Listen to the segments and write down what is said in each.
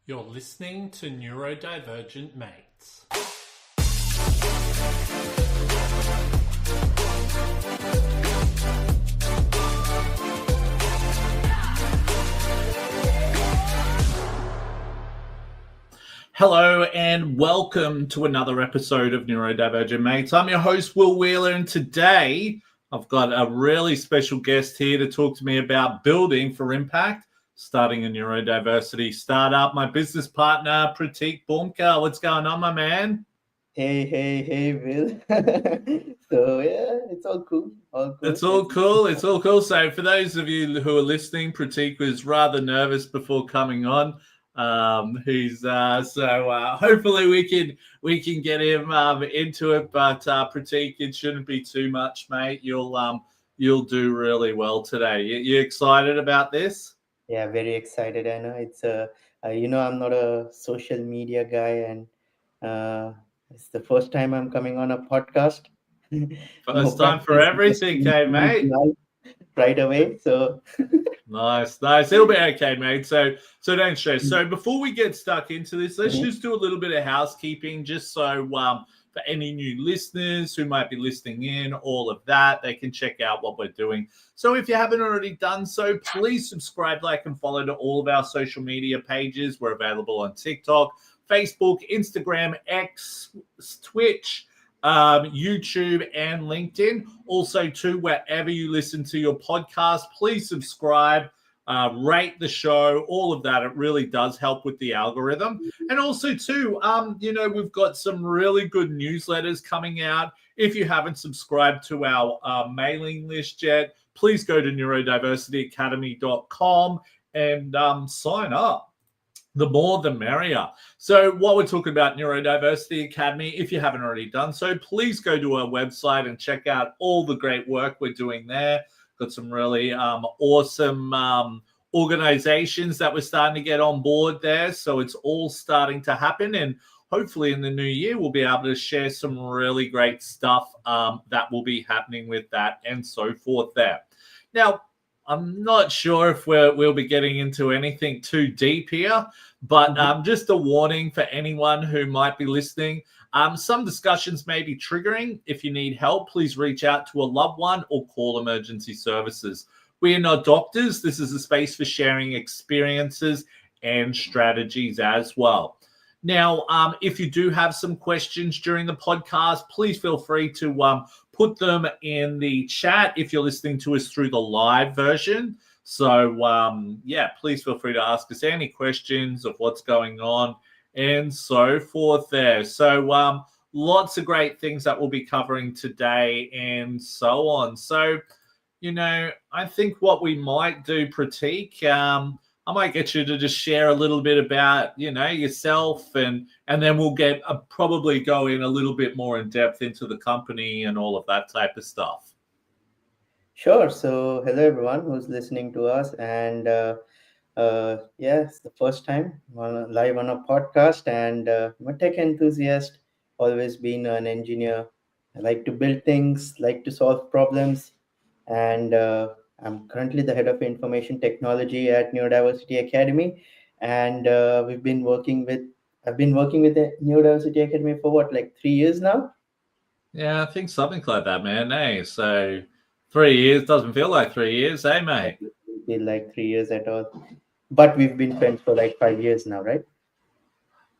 You're listening to Neurodivergent Mates. Hello and welcome to another episode of Neurodivergent Mates. I'm your host, Will Wheeler, and today I've got a really special guest here to talk to me about building for impact, starting a neurodiversity startup. My business partner, Pratik Bhumkar. What's going on, my man? Hey, Will. So yeah, it's all cool. It's all cool. So for those of you who are listening, Pratik was rather nervous before coming on. Hopefully we can get him into it. But Pratik, it shouldn't be too much, mate. You'll do really well today. You excited about this? Yeah, very excited. I know I'm not a social media guy, and it's the first time I'm coming on a podcast. No First time for practice, just everything, okay, mate. live right away. So Nice. It'll be okay, mate. So don't stress. So before we get stuck into this, let's just do a little bit of housekeeping, just so for any new listeners who might be listening in, all of that, they can check out what we're doing. So if you haven't already done so, please subscribe, like, and follow to all of our social media pages. We're available on TikTok, Facebook, Instagram, X, Twitch, YouTube, and LinkedIn. Also, too, wherever you listen to your podcast, please subscribe, rate the show, all of that. It really does help with the algorithm. And also, too, we've got some really good newsletters coming out. If you haven't subscribed to our mailing list yet, please go to neurodiversityacademy.com and sign up. The more, the merrier. So while we're talking about Neurodiversity Academy, if you haven't already done so, please go to our website and check out all the great work we're doing there. Got some really awesome organizations that we're starting to get on board there. So it's all starting to happen. And hopefully in the new year, we'll be able to share some really great stuff that will be happening with that and so forth there. Now, I'm not sure if we'll be getting into anything too deep here, but just a warning for anyone who might be listening. Some discussions may be triggering. If you need help, please reach out to a loved one or call emergency services. We are not doctors. This is a space for sharing experiences and strategies as well. Now, if you do have some questions during the podcast, please feel free to put them in the chat if you're listening to us through the live version. So, please feel free to ask us any questions of what's going on and so forth there. So, lots of great things that we'll be covering today and so on. So, I think what we might do, Pratik, I might get you to just share a little bit about, yourself, and then we'll probably go in a little bit more in depth into the company and all of that type of stuff. sure. So hello everyone who's listening to us, and it's the first time live on a podcast, and I'm a tech enthusiast. Always been an engineer. I like to build things, like to solve problems, and I'm currently the head of information technology at Neurodiversity Academy, and I've been working with the Neurodiversity Academy for 3 years now. Yeah, I think something like that, man. Hey, so 3 years doesn't feel like 3 years, eh, mate? It doesn't feel like 3 years at all, but we've been friends for 5 years now, right?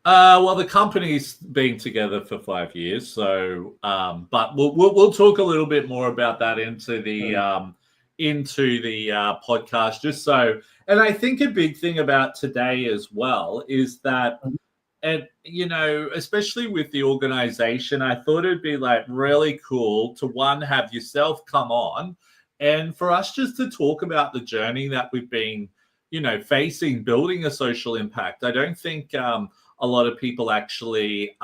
Well, the company's been together for 5 years, so but we'll talk a little bit more about that into the podcast. Just so, and I think a big thing about today as well is that, and especially with the organization, I thought it'd be really cool to have yourself come on, and for us just to talk about the journey that we've been, facing building a social impact. I don't think a lot of people actually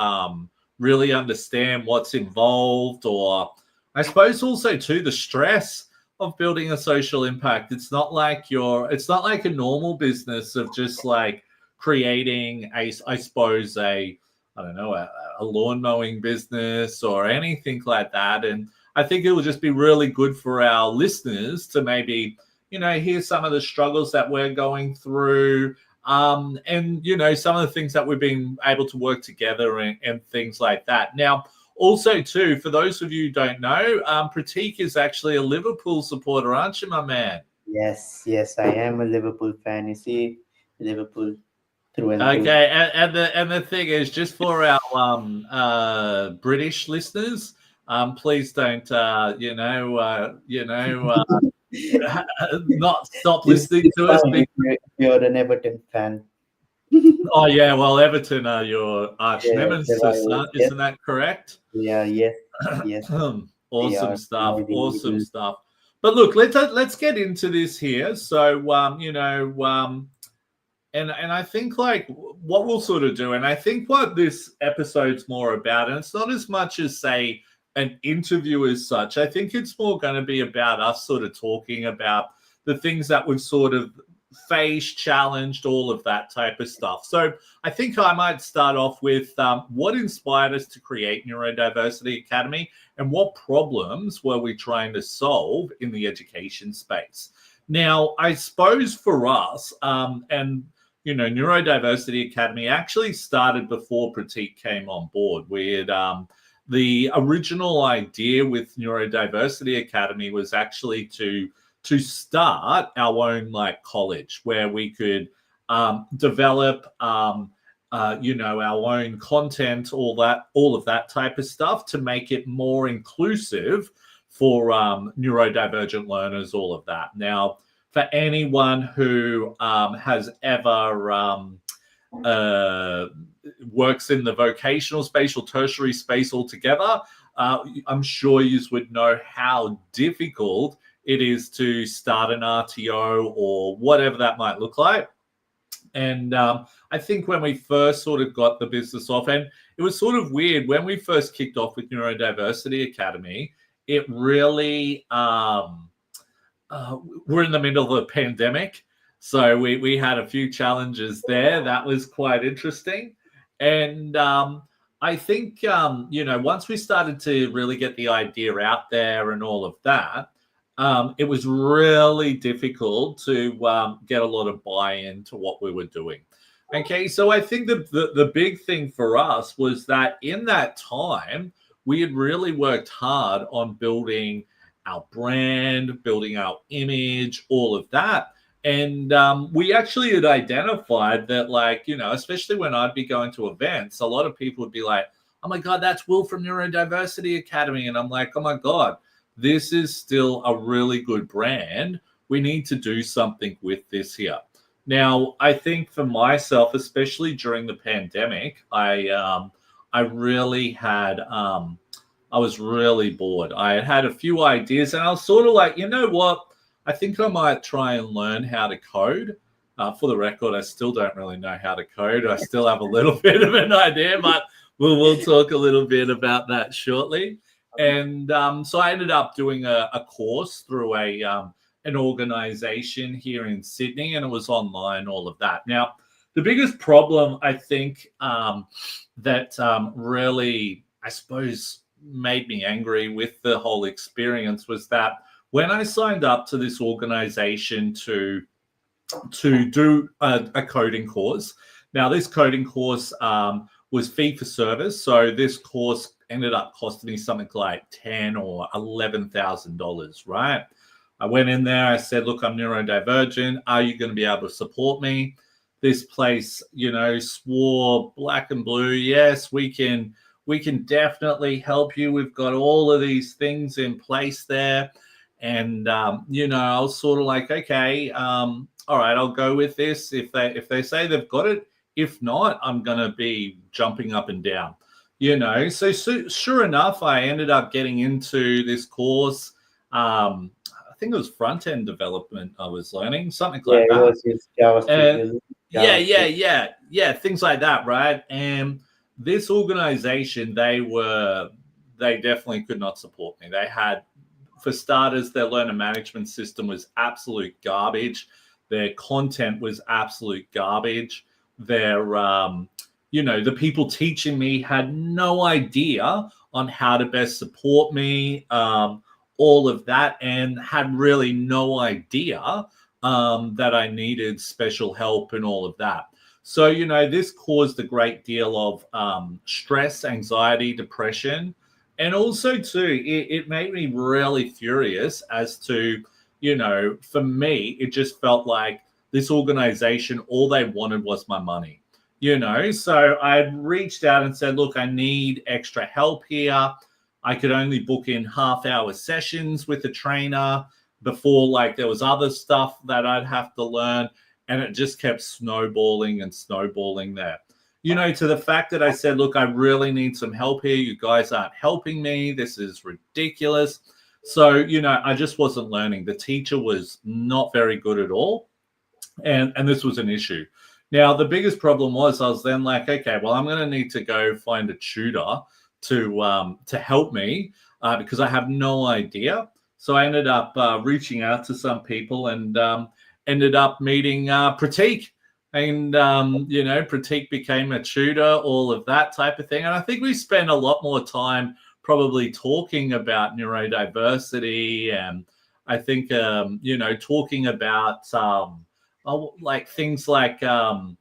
really understand what's involved, or I suppose also too the stress of building a social impact. It's not like a normal business of just creating a lawn mowing business or anything like that. And I think it will just be really good for our listeners to maybe, hear some of the struggles that we're going through, and some of the things that we've been able to work together and things like that. Now, also too, for those of you who don't know, Pratik is actually a Liverpool supporter, aren't you, my man? Yes, I am a Liverpool fan. You see, Liverpool through and through. Okay, and the thing is, just for our British listeners, please don't not stop listening It's to us. fine if you're an Everton fan. Oh yeah, well, Everton are your arch Yes, the nemesis, rivals. Yes, isn't that correct? yeah, yes, they Awesome are. stuff. The Awesome Eagles. stuff. But look, let's get into this here. So, and I think like what we'll sort of do, and I think what this episode's more about, and it's not as much as say an interview as such. I think it's more going to be about us sort of talking about the things that we've sort of faced, challenged, all of that type of stuff. So I think I might start off with what inspired us to create Neurodiversity Academy and what problems were we trying to solve in the education space. Now, I suppose for us, Neurodiversity Academy actually started before Pratik came on board. We had the original idea with Neurodiversity Academy was actually to start our own like college where we could develop our own content, all of that type of stuff to make it more inclusive for neurodivergent learners, all of that. Now, for anyone who has ever works in the vocational space or tertiary space altogether, I'm sure you would know how difficult it is to start an RTO or whatever that might look like. And I think when we first sort of got the business off, and it was sort of weird when we first kicked off with Neurodiversity Academy, it really we're in the middle of a pandemic. So we had a few challenges there. That was quite interesting. And I think, once we started to really get the idea out there and all of that, it was really difficult to get a lot of buy-in to what we were doing. Okay, so I think the big thing for us was that in that time, we had really worked hard on building our brand, building our image, all of that. And we actually had identified that, especially when I'd be going to events, a lot of people would be like, oh my God, that's Will from Neurodiversity Academy. And I'm like, oh my God, this is still a really good brand. We need to do something with this here. Now, I think for myself, especially during the pandemic, I really had, I was really bored. I had a few ideas and I was sort of like, you know what? I think I might try and learn how to code. For the record, I still don't really know how to code. I still have a little bit of an idea, but we'll talk a little bit about that shortly. And so I ended up doing a course through an organization here in Sydney, and it was online, all of that. Now, the biggest problem I think that really, I suppose, made me angry with the whole experience was that when I signed up to this organization to do a coding course, now this coding course was fee for service. So this course ended up costing me something like $10,000 or $11,000, right? I went in there, I said, look, I'm neurodivergent. Are you going to be able to support me? This place, swore black and blue. Yes, we can definitely help you. We've got all of these things in place there. And, I was sort of like, okay, all right, I'll go with this. If they say they've got it, if not, I'm going to be jumping up and down, So sure enough, I ended up getting into this course. I think it was front-end development I was learning, something like that. Yeah, it was just JavaScript. Yeah, things like that, right? And this organization, they definitely could not support me. They had, for starters, their learner management system was absolute garbage. Their content was absolute garbage. Their, the people teaching me had no idea on how to best support me, all of that, and had really no idea that I needed special help and all of that. So, this caused a great deal of stress, anxiety, depression. And also, too, it made me really furious as to, for me, it just felt like this organization, all they wanted was my money. So I reached out and said, look, I need extra help here. I could only book in half-hour sessions with a trainer before, like, there was other stuff that I'd have to learn, and it just kept snowballing and snowballing there. To the fact that I said, look, I really need some help here. You guys aren't helping me. This is ridiculous. So, I just wasn't learning. The teacher was not very good at all. And this was an issue. Now, the biggest problem was I was then like, okay, well, I'm going to need to go find a tutor to help me because I have no idea. So I ended up reaching out to some people and ended up meeting Pratik. And, Pratik became a tutor, all of that type of thing. And I think we spent a lot more time probably talking about neurodiversity and I think, talking about like things like how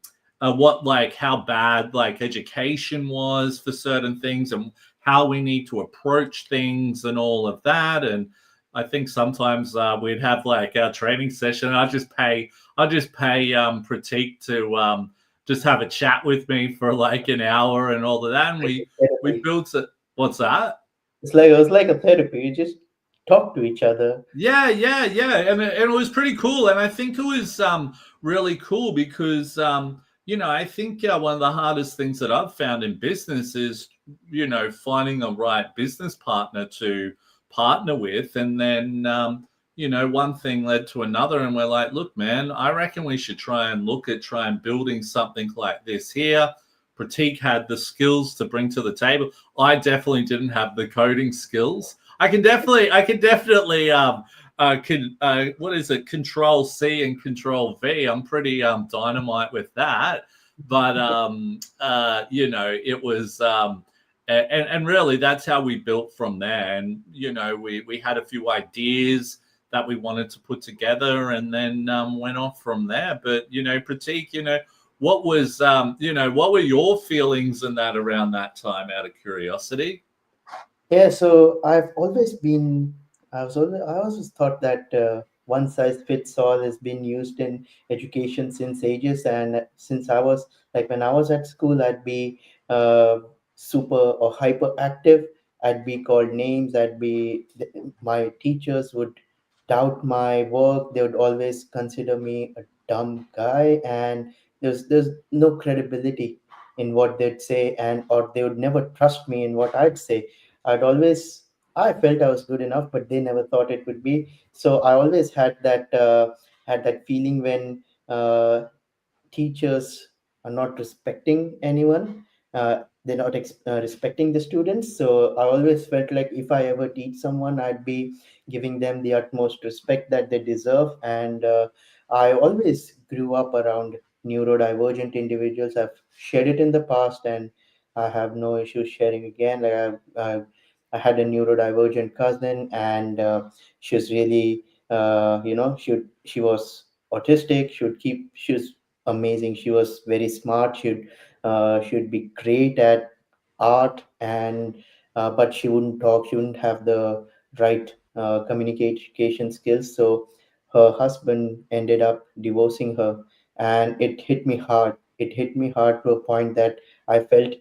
bad like education was for certain things and how we need to approach things and all of that. And I think sometimes we'd have like our training session. I'd just pay Pratik to just have a chat with me for like an hour and all of that. And we built it. What's that? It was like a therapy. You just talk to each other. Yeah. And it was pretty cool. And I think it was really cool because, I think one of the hardest things that I've found in business is, finding the right business partner to partner with. And then, one thing led to another. And we're like, look, man, I reckon we should try and building something like this here. Pratik had the skills to bring to the table. I definitely didn't have the coding skills. I can definitely what is it? Control C and Control V. I'm pretty dynamite with that. But it was and really that's how we built from there. And we had a few ideas that we wanted to put together and then went off from there. But Pratik, what was what were your feelings in that around that time, out of curiosity? Yeah, so I always thought that one size fits all has been used in education since ages. And since I was like, when I was at school, I'd be uh, super or hyperactive. I'd be called names. My teachers would doubt my work. They would always consider me a dumb guy, and there's no credibility in what they'd say, and or they would never trust me in what I'd say. I'd always I felt I was good enough, but they never thought it would be. So I always had that feeling when teachers are not respecting anyone. They're not respecting the students. So I always felt like if I ever teach someone, I'd be giving them the utmost respect that they deserve. And I always grew up around neurodivergent individuals. I've shared it in the past, and I have no issue sharing again. I had a neurodivergent cousin, and she was really, she was autistic. She was amazing. She was very smart. She'd be great at art, and but she wouldn't talk. She wouldn't have the right communication skills. So her husband ended up divorcing her, and it hit me hard. It hit me hard to a point that I felt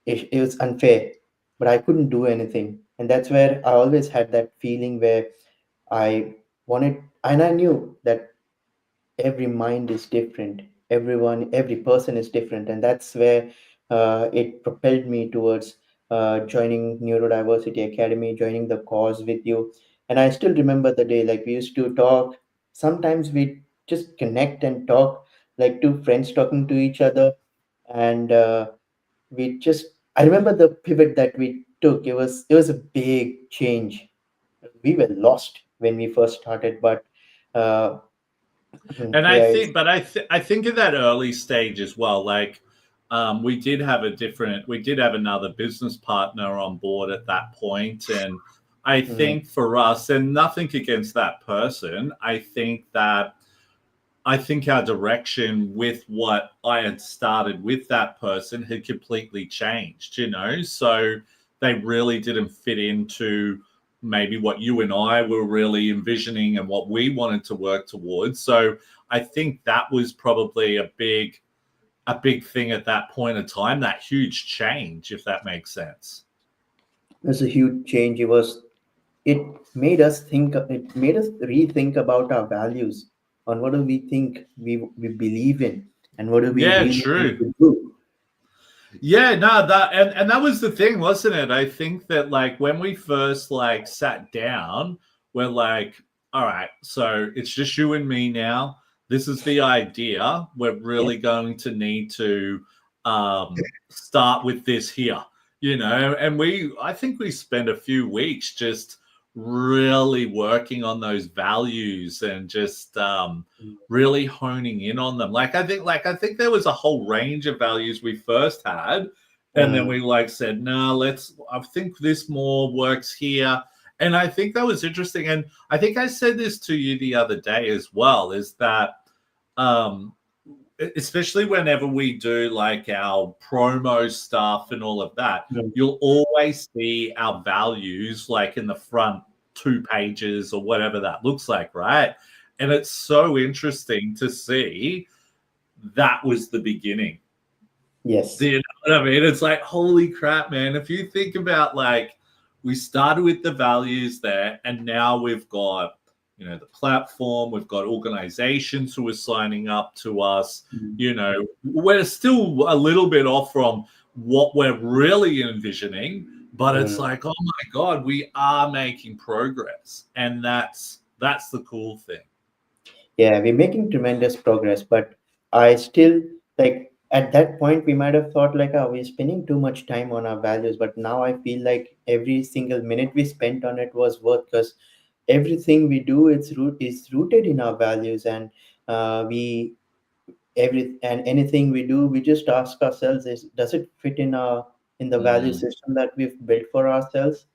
it was unfair, but I couldn't do anything. And that's where I always had that feeling where I wanted, and I knew that every mind is different, every person is different. And that's where it propelled me towards joining Neurodiversity Academy, joining the cause with you. And I still remember the day, like we used to talk. Sometimes we just connect and talk like two friends talking to each other. And we just I remember the pivot that we took. It was a big change. We were lost when we first started, but uh, And I yeah, think, but I think in that early stage as well, like we did have another business partner on board at that point, and I mm, think for us, and nothing against that person, I think that I think our direction with what I had started with that person had completely changed, so they really didn't fit into maybe what you and I were really envisioning and what we wanted to work towards. So I think that was probably a big thing at that point of time, that huge change, if that makes sense. It's a huge change. It made us think. It made us rethink about our values, on what do we think we believe in, and what do we Yeah, really want true. to do. Yeah, no, and that was the thing, wasn't it? I think that like when we first like sat down, we're like, all right, so it's just you and me now. This is the idea. We're Yeah. really going to need to start with this here, and I think we spent a few weeks just really working on those values and just really honing in on them. I think there was a whole range of values we first had, and then Mm, we like said, no, I think this more works here. And I think that was interesting. And I think I said this to you the other day as well, is that um especially whenever we do like our promo stuff and all of that, mm, you'll always see our values like in the front 2 pages or whatever that looks like, right? And it's so interesting to see that was the beginning. Do yes. you know what I mean? It's like, holy crap, man. If you think about like, we started with the values there, and now we've got, the platform, we've got organizations who are signing up to us. Mm, We're still a little bit off from what we're really envisioning, but it's mm. like, oh my God, we are making progress. And that's the cool thing. Yeah, we're making tremendous progress, but I still, like, at that point we might have thought like, oh, we're spending too much time on our values, but now I feel like every single minute we spent on it was worth, because everything we do, is rooted in our values. And we every and anything we do, we just ask ourselves, is does it fit in the value Mm. system that we've built for ourselves?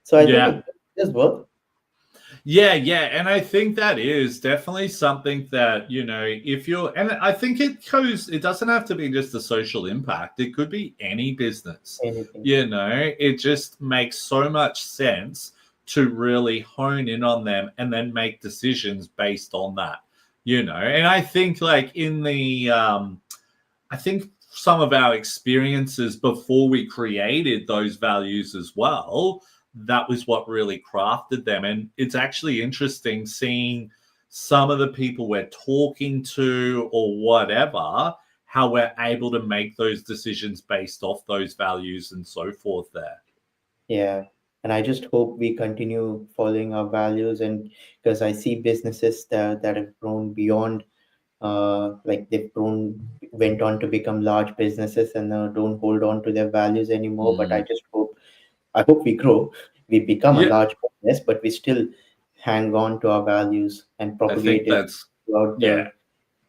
So I think Yeah. it is worth. Yeah, and I think that is definitely something that, if you're, and I think it doesn't have to be just a social impact. It could be any business, Anything. it just makes so much sense to really hone in on them and then make decisions based on that, and I think like I think some of our experiences before we created those values as well, that was what really crafted them. And it's actually interesting seeing some of the people we're talking to or whatever, how we're able to make those decisions based off those values and so forth there. Yeah. And I just hope we continue following our values. And because I see businesses that have grown beyond, like they've grown, went on to become large businesses, and don't hold on to their values anymore. But Mm. I hope we grow, we become a Yeah, large business, but we still hang on to our values and I propagate think it that's, throughout yeah. the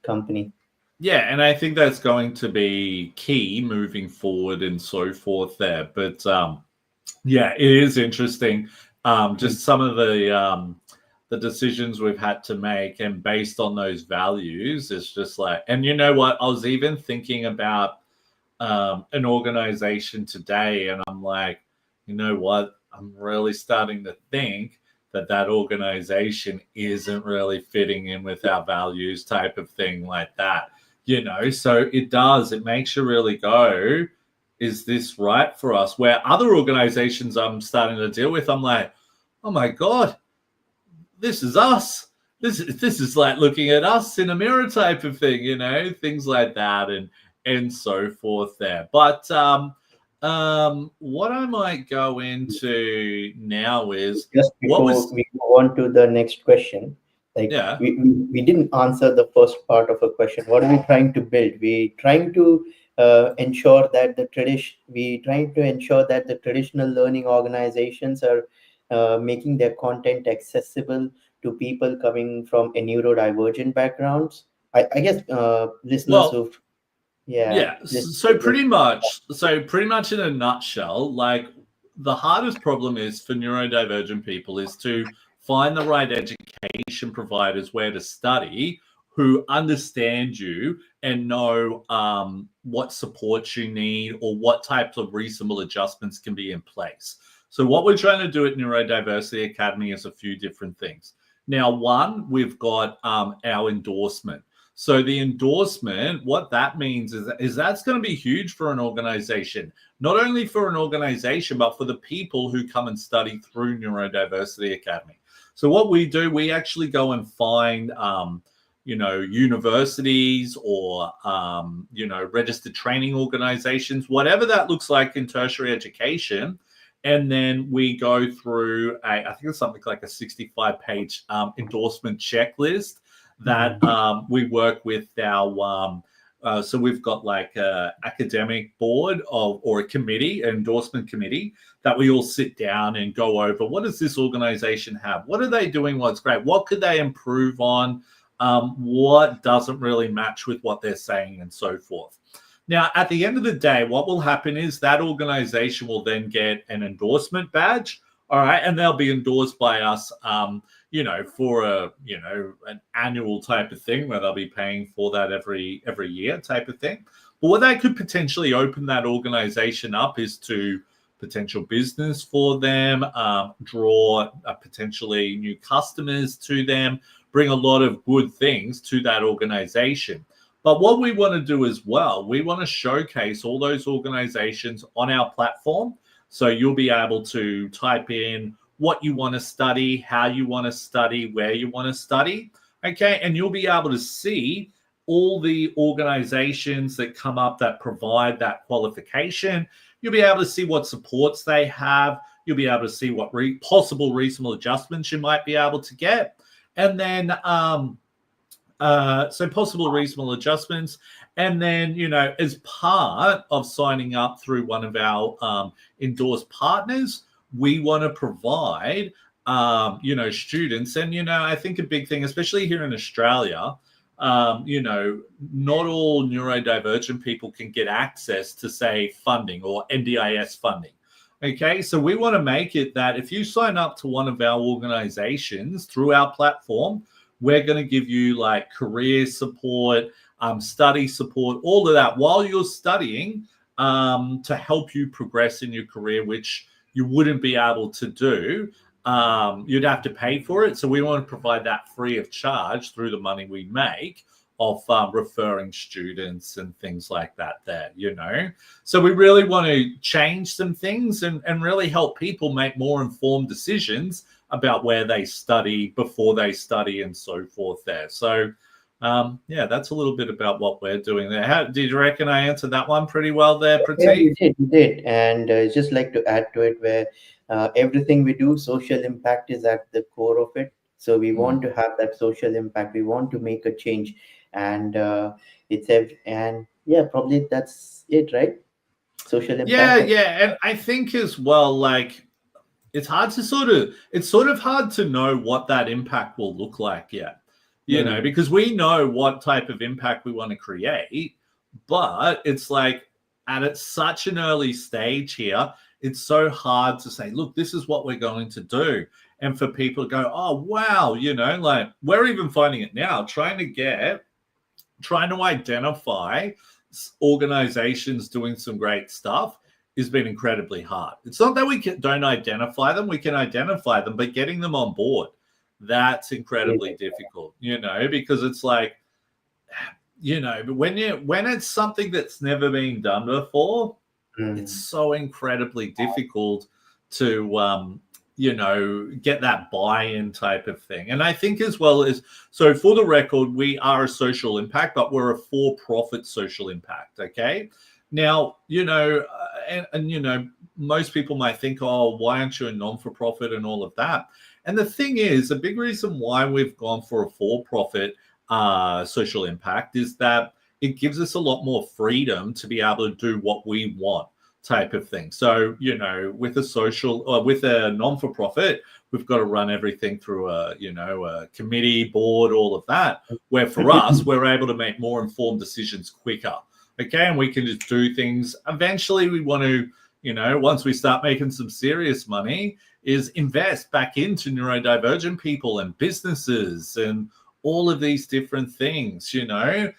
company. Yeah, and I think that's going to be key moving forward and so forth there. But yeah, it is interesting. Mm. Just some of the decisions we've had to make, and based on those values, it's just like, and you know what? I was even thinking about an organization today, and I'm like, you know what? I'm really starting to think that organization isn't really fitting in with our values, type of thing, like that. So it makes you really go, is this right for us? Where other organizations I'm starting to deal with, I'm like, oh my God, this is us. This is like looking at us in a mirror, type of thing, things like that, and so forth there. But what I might go into now is Just what before was, we go on to the next question, like yeah. we didn't answer the first part of a question. What are we trying to build? We trying to ensure that the traditional learning organizations are making their content accessible to people coming from a neurodivergent backgrounds. I guess listeners Well, who, yeah, yeah, so listeners pretty much in a nutshell, like the hardest problem is for neurodivergent people is to find the right education providers where to study, who understand you and know what supports you need or what types of reasonable adjustments can be in place. So what we're trying to do at Neurodiversity Academy is a few different things. Now, one, we've got our endorsement. So the endorsement, what that means is that's going to be huge for an organization, not only for an organization, but for the people who come and study through Neurodiversity Academy. So what we do, we actually go and find, universities or, registered training organizations, whatever that looks like in tertiary education. And then we go through I think it's something like a 65-page endorsement checklist that we work with our so we've got like a academic board or a committee, an endorsement committee, that we all sit down and go over what does this organization have? What are they doing? What's great? What could they improve on? What doesn't really match with what they're saying and so forth. Now, at the end of the day, what will happen is that organization will then get an endorsement badge. All right. And they'll be endorsed by us, for an annual type of thing where they'll be paying for that every year type of thing. But what they could potentially open that organization up is to potential business for them, draw potentially new customers to them, bring a lot of good things to that organization. But what we want to do as well, we want to showcase all those organizations on our platform. So you'll be able to type in what you want to study, how you want to study, where you want to study. Okay. And you'll be able to see all the organizations that come up that provide that qualification. You'll be able to see what supports they have. You'll be able to see what possible reasonable adjustments you might be able to get. And then, so possible reasonable adjustments. And then, as part of signing up through one of our endorsed partners, we want to provide, students. And, I think a big thing, especially here in Australia, not all neurodivergent people can get access to, say, funding or NDIS funding. Okay, so we want to make it that if you sign up to one of our organizations through our platform, we're going to give you like career support, study support, all of that while you're studying to help you progress in your career, which you wouldn't be able to do. You'd have to pay for it. So we want to provide that free of charge through the money we make of referring students and things like that there, So we really want to change some things and really help people make more informed decisions about where they study, before they study, and so forth there. So, that's a little bit about what we're doing there. Did you reckon I answered that one pretty well there, Pratik? Yeah, you did. And just like to add to it, where everything we do, social impact is at the core of it. So we want to have that social impact. We want to make a change, and probably that's it, right? Social impact. Yeah, and I think as well, like, it's sort of hard to know what that impact will look like yet, because we know what type of impact we want to create, but it's like at such an early stage here, it's so hard to say, look, this is what we're going to do. And for people to go, oh, wow, like we're even finding it now, trying to identify organizations doing some great stuff has been incredibly hard. It's not that we don't identify them, we can identify them, but getting them on board, that's incredibly difficult, because it's like, but when it's something that's never been done before, it's so incredibly difficult to, get that buy-in type of thing. And I think as well as, so for the record, we are a social impact, but we're a for-profit social impact, okay? Now, and most people might think, oh, why aren't you a non-for-profit and all of that? And the thing is, a big reason why we've gone for a for-profit social impact is that it gives us a lot more freedom to be able to do what we want type of thing. So, with a non-for-profit, we've got to run everything through a committee, board, all of that, where for us, we're able to make more informed decisions quicker. Okay, and we can just do things. Eventually, we want to, once we start making some serious money, is invest back into neurodivergent people and businesses and all of these different things, to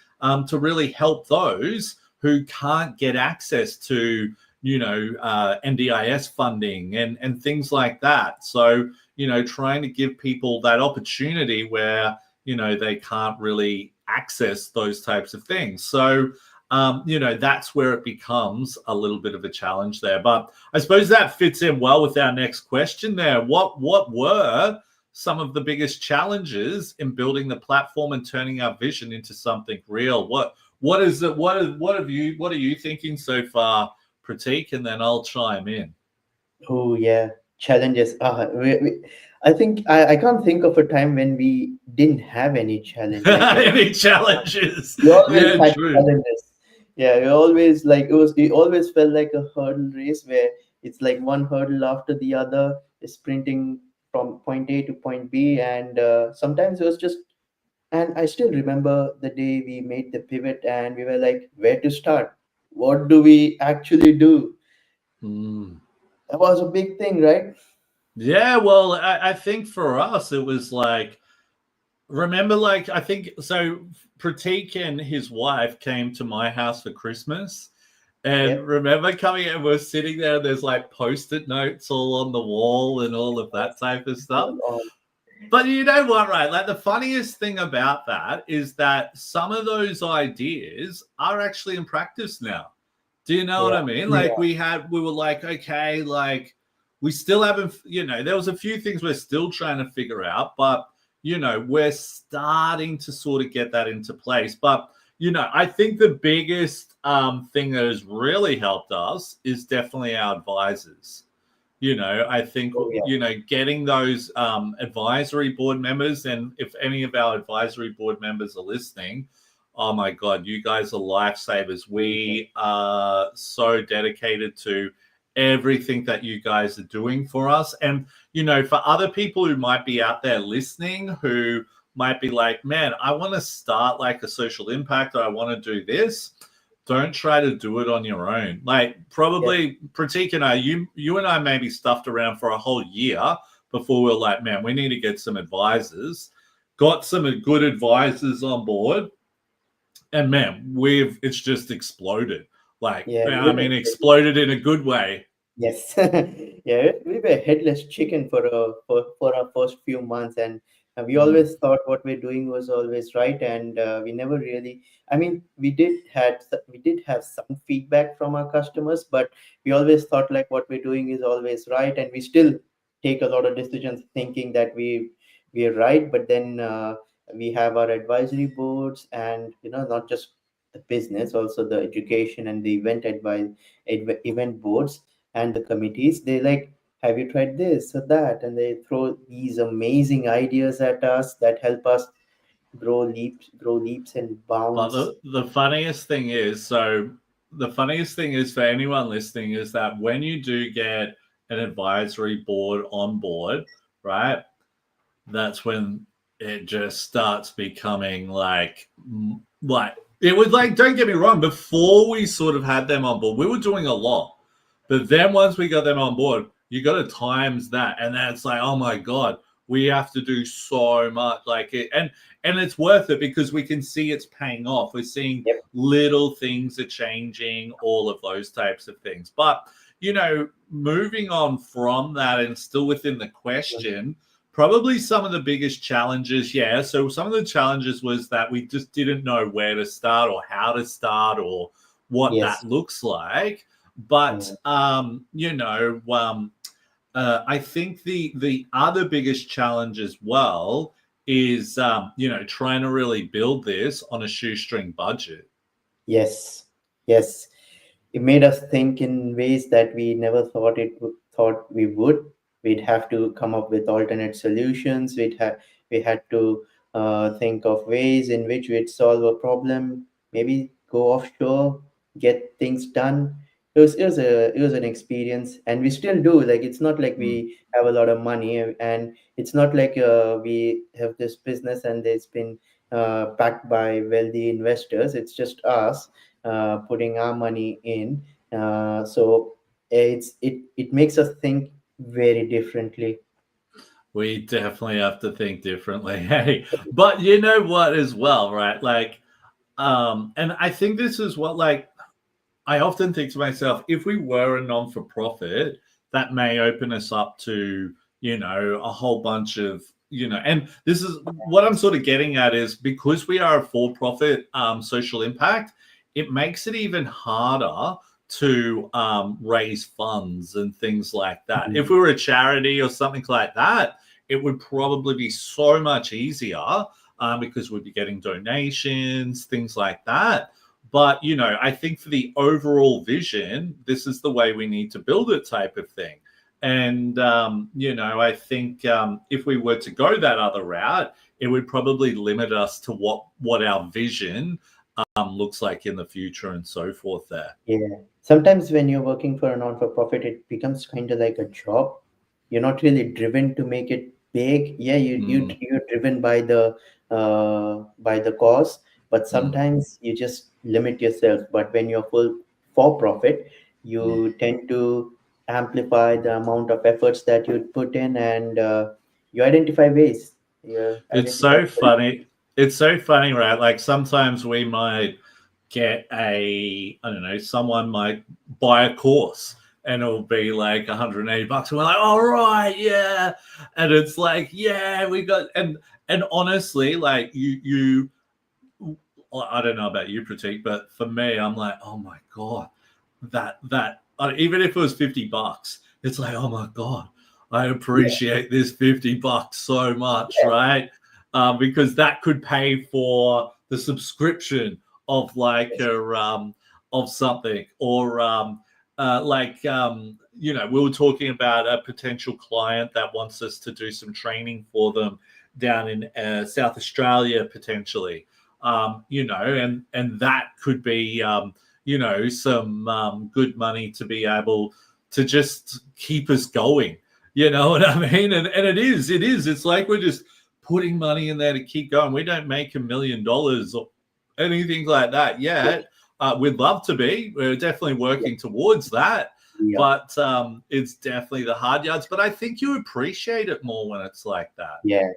really help those who can't get access to, NDIS funding and things like that. So, trying to give people that opportunity where, they can't really access those types of things. So, that's where it becomes a little bit of a challenge there. But I suppose that fits in well with our next question there. What were some of the biggest challenges in building the platform and turning our vision into something real? What is it? What are you thinking so far, Pratik? And then I'll chime in. Oh yeah, challenges. I think I can't think of a time when we didn't have any challenge. Like Any challenges? we always Yeah, had true. challenges. Yeah, we always like it was. It always felt like a hurdle race where it's like one hurdle after the other, sprinting from point A to point B, and sometimes it was just. And I still remember the day we made the pivot, and we were like, where to start? What do we actually do? Mm. That was a big thing, right? Yeah, well, I think for us it was like, remember, like, I think so. Pratik and his wife came to my house for Christmas. And Yep. remember coming in, we're sitting there, and there's like post-it notes all on the wall and all of that type of stuff. But you know what, right? Like, the funniest thing about that is that some of those ideas are actually in practice now. Do you know what Yeah. I mean? Like, we were like, okay, like, we still haven't, there was a few things we're still trying to figure out, but, we're starting to sort of get that into place. But, I think the biggest thing that has really helped us is definitely our advisors. I think, Oh yeah. getting those advisory board members, and if any of our advisory board members are listening, oh my God, you guys are lifesavers. We are so dedicated to everything that you guys are doing for us. And, for other people who might be out there listening, who might be like, man, I want to start like a social impact, or I want to do this. Don't try to do it on your own. Like, Yeah. probably Pratik and I, you and I maybe stuffed around for a whole year before we were like, man, we need to get some advisors. Got some good advisors on board, and man, it's just exploded. Like, Yeah. I mean, exploded in a good way. Yes. Yeah, we were headless chicken for our first few months, and we Mm. always thought what we're doing was always right, and we never really. I mean, we did have some feedback from our customers, but we always thought like what we're doing is always right, and we still take a lot of decisions thinking that we're right, but then we have our advisory boards, and not just the business, also the education and the event boards and the committees. They like, have you tried this or that? And they throw these amazing ideas at us that help us grow leaps and But bounds. the funniest thing is, the funniest thing is for anyone listening is that when you do get an advisory board on board, right? That's when it just starts becoming like it was like, don't get me wrong, before we sort of had them on board, we were doing a lot. But then once we got them on board, you got to times that, and then it's like, oh my God, we have to do so much, like it, and it's worth it because we can see it's paying off. We're seeing Yep. little things are changing, all of those types of things. But moving on from that and still within the question, probably some of the biggest challenges, yeah. So some of the challenges was that we just didn't know where to start or how to start or what that Yes. looks like. But Mm. I think the other biggest challenge as well is trying to really build this on a shoestring budget. Yes. Yes. It made us think in ways that we never thought we would. We'd have to come up with alternate solutions. We had to think of ways in which we'd solve a problem. Maybe go offshore, get things done. It was an experience, and we still do. Like, it's not like Mm. we have a lot of money, and it's not like we have this business and it's been backed by wealthy investors. It's just us putting our money in. So it makes us think very differently. We definitely have to think differently. Hey, but you know what as well, right? Like, and I think this is what, like, I often think to myself, if we were a non for profit, that may open us up to, a whole bunch of, and this is what I'm sort of getting at is because we are a for profit social impact, it makes it even harder to raise funds and things like that. If Mhm. we were a charity or something like that, it would probably be so much easier because we'd be getting donations, things like that. But, I think for the overall vision, this is the way we need to build it type of thing. And, I think if we were to go that other route, it would probably limit us to what our vision looks like in the future and so forth there. Yeah. Sometimes when you're working for a non-for-profit, it becomes kind of like a job. You're not really driven to make it big. Yeah, Mm, you're driven by the cause, but mm. sometimes you just limit yourself. But when you're full for profit, you tend to amplify the amount of efforts that you put in, and you identify ways. You It's identify. so funny. It's so funny, right? Like sometimes we might get I don't know, someone might buy a course and it'll be like $180. And we're like, all right, yeah. And it's like, yeah, we got and honestly, like I don't know about you, Pratik, but for me, I'm like, oh my God, even if it was $50, it's like, oh my God, I Yeah, appreciate this $50 so much, right? Because that could pay for the subscription of like yes, of something or we were talking about a potential client that wants us to do some training for them down in South Australia potentially, and that could be some good money to be able to just keep us going. You know what I mean? And it is. It's like we're just putting money in there to keep going. We don't make $1 million or anything like that yet. We'd love to be. We're definitely working towards that. yeah. But it's definitely the hard yards. But I think you appreciate it more when it's like that. Yeah,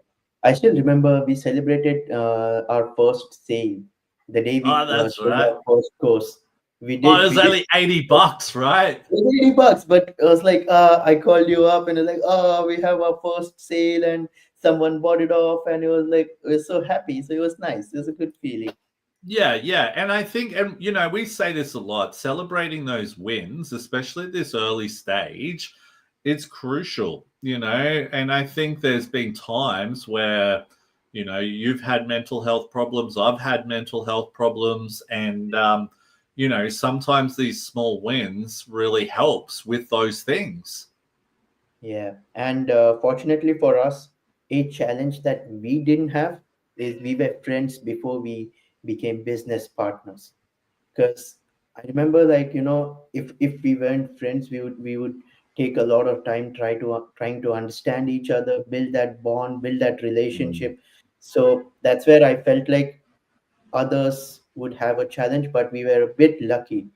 I still remember we celebrated our first sale, the day Oh, we that's sold right. our first course. Oh, it was We did only $80, right? $80, but I was like, I called you up and I was like, we have our first sale and someone bought it off, and it was like, we were so happy. So it was nice. It was a good feeling. Yeah, yeah. And I think, and we say this a lot, celebrating those wins, especially at this early stage, it's crucial, And I think there's been times where, you've had mental health problems, I've had mental health problems, and, sometimes these small wins really helps with those things. Yeah, and fortunately for us, a challenge that we didn't have is we were friends before we became business partners. Because I remember, like, if we weren't friends, we would take a lot of time trying to understand each other, build that bond, build that Mm. relationship. So that's where I felt like others would have a challenge, but we were a bit lucky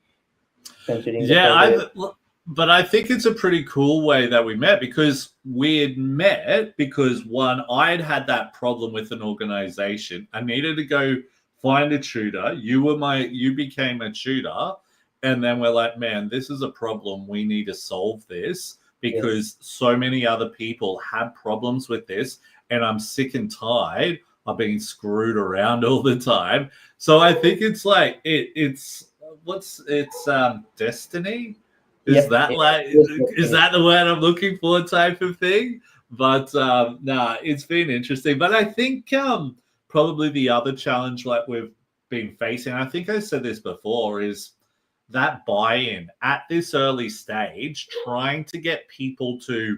considering the Yeah, fact that but I think it's a pretty cool way that we met because we had met because one, I had had that problem with an organization. I needed to go find a tutor. You became a tutor, and then we're like, man, this is a problem. We need to solve this yes, because so many other people have problems with this, and I'm sick and tired of being screwed around all the time. So I think it's like it's what's it's destiny, is yep, that it like was is destiny. that the word I'm looking for type of thing? But nah, it's been interesting. But I think probably the other challenge like we've been facing, I think I said this before, is that buy-in at this early stage, trying to get people to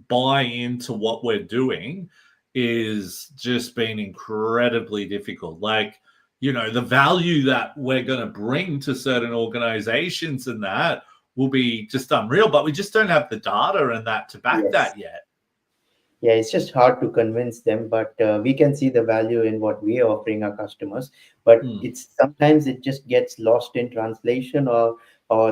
buy into what we're doing is just been incredibly difficult. Like, the value that we're going to bring to certain organizations and that will be just unreal, but we just don't have the data and that to back Yes. that yet. Yeah, it's just hard to convince them, but we can see the value in what we are offering our customers. But Hmm. it's sometimes it just gets lost in translation, or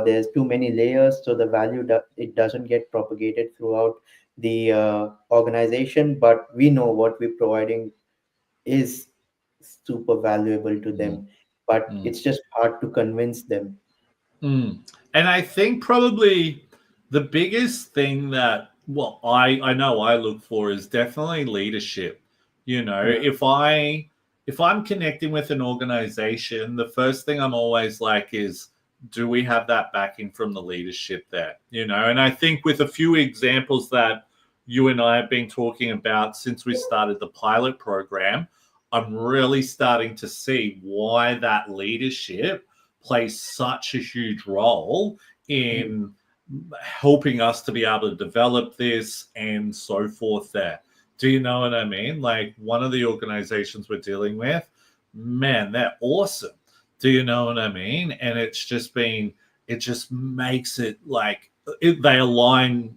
there's too many layers, so the value it doesn't get propagated throughout the organization, but we know what we're providing is super valuable to Mm, them, but mm. it's just hard to convince them. Mm. And I think probably the biggest thing that well I know I look for is definitely leadership. You know, Mm, if I'm connecting with an organization, the first thing I'm always like is do we have that backing from the leadership there? You know, and I think with a few examples that you and I have been talking about since we started the pilot program, I'm really starting to see why that leadership plays such a huge role mm, in helping us to be able to develop this and so forth there. Do you know what I mean? Like one of the organizations we're dealing with, man, they're awesome. Do you know what I mean? And it just makes it like they align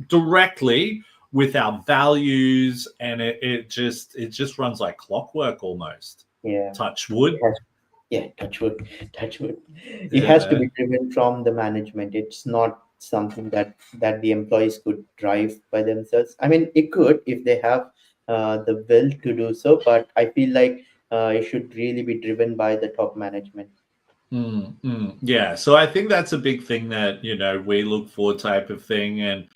directly with our values and it just runs like clockwork almost. yeah. Touch It wood. has, yeah, touch wood, touch wood. It You has to know. be driven from the management. It's not something that the employees could drive by themselves. I mean, it could if they have the will to do so, but I feel like it should really be driven by the top management. Yeah, so I think that's a big thing that we look for type of thing, and